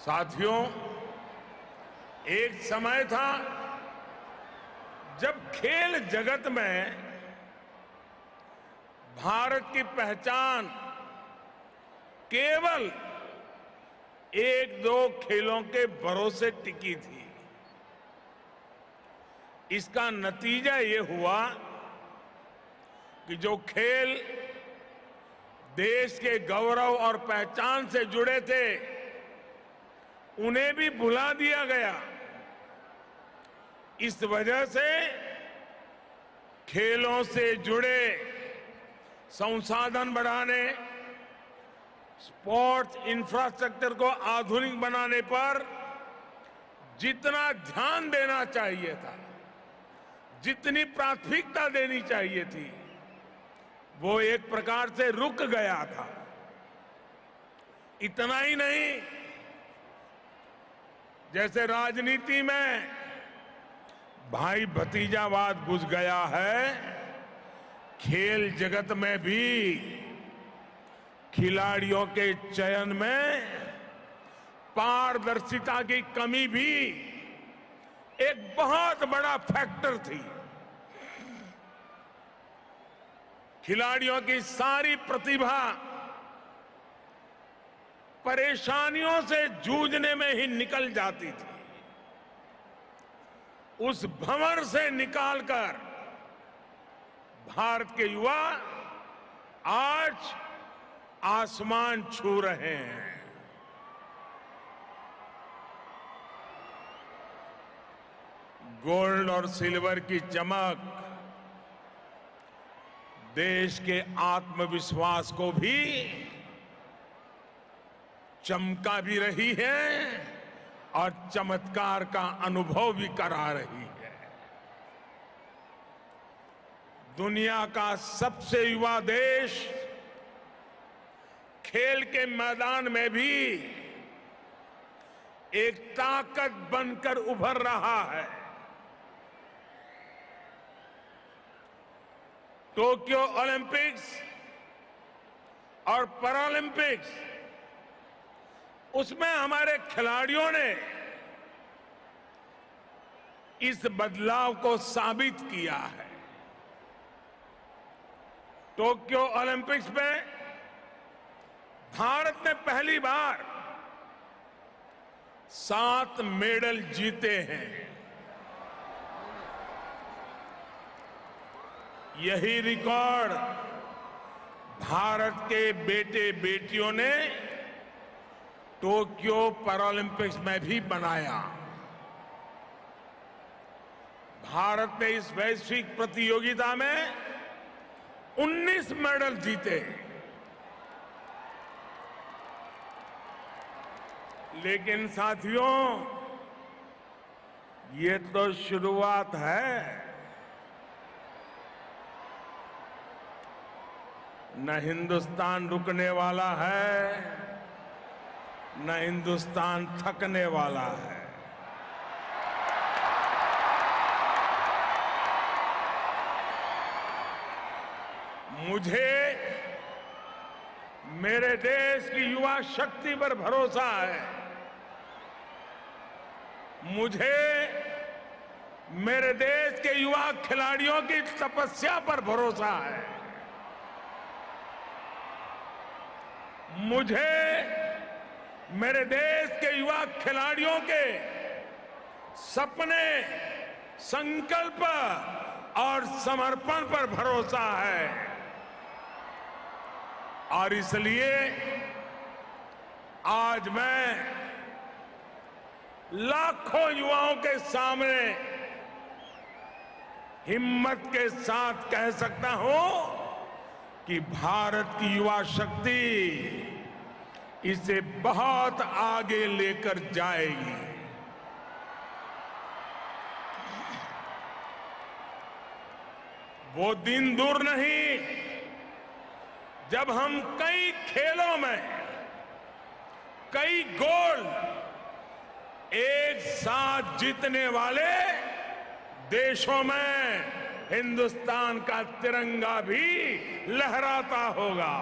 साथियों, एक समय था जब खेल जगत में भारत की पहचान केवल एक दो खेलों के भरोसे टिकी थी। इसका नतीजा ये हुआ कि जो खेल देश के गौरव और पहचान से जुड़े थे उन्हें भी भुला दिया गया। इस वजह से खेलों से जुड़े संसाधन बढ़ाने, स्पोर्ट्स इंफ्रास्ट्रक्चर को आधुनिक बनाने पर जितना ध्यान देना चाहिए था, जितनी प्राथमिकता देनी चाहिए थी, वो एक प्रकार से रुक गया था। इतना ही नहीं, जैसे राजनीति में भाई भतीजावाद घुस गया है, खेल जगत में भी खिलाड़ियों के चयन में पारदर्शिता की कमी भी एक बहुत बड़ा फैक्टर थी। खिलाड़ियों की सारी प्रतिभा परेशानियों से जूझने में ही निकल जाती थी। उस भंवर से निकालकर भारत के युवा आज आसमान छू रहे हैं। गोल्ड और सिल्वर की चमक देश के आत्मविश्वास को भी चमका भी रही है और चमत्कार का अनुभव भी करा रही है। दुनिया का सबसे युवा देश खेल के मैदान में भी एक ताकत बनकर उभर रहा है। टोक्यो ओलंपिक्स और पैरालंपिक्स, उसमें हमारे खिलाड़ियों ने इस बदलाव को साबित किया है। टोक्यो ओलंपिक्स में भारत ने पहली बार 7 मेडल जीते हैं। यही रिकॉर्ड भारत के बेटे बेटियों ने टोक्यो पैरालंपिक्स में भी बनाया। भारत ने इस वैश्विक प्रतियोगिता में 19 मेडल जीते। लेकिन साथियों, ये तो शुरुआत है। न हिंदुस्तान रुकने वाला है, न हिंदुस्तान थकने वाला है। मुझे मेरे देश की युवा शक्ति पर भरोसा है। मुझे मेरे देश के युवा खिलाड़ियों की तपस्या पर भरोसा है। मुझे मेरे देश के युवा खिलाड़ियों के सपने, संकल्प और समर्पण पर भरोसा है। और इसलिए आज मैं लाखों युवाओं के सामने हिम्मत के साथ कह सकता हूं कि भारत की युवा शक्ति इसे बहुत आगे लेकर जाएगी। वो दिन दूर नहीं जब हम कई खेलों में कई गोल्ड एक साथ जीतने वाले देशों में हिंदुस्तान का तिरंगा भी लहराता होगा।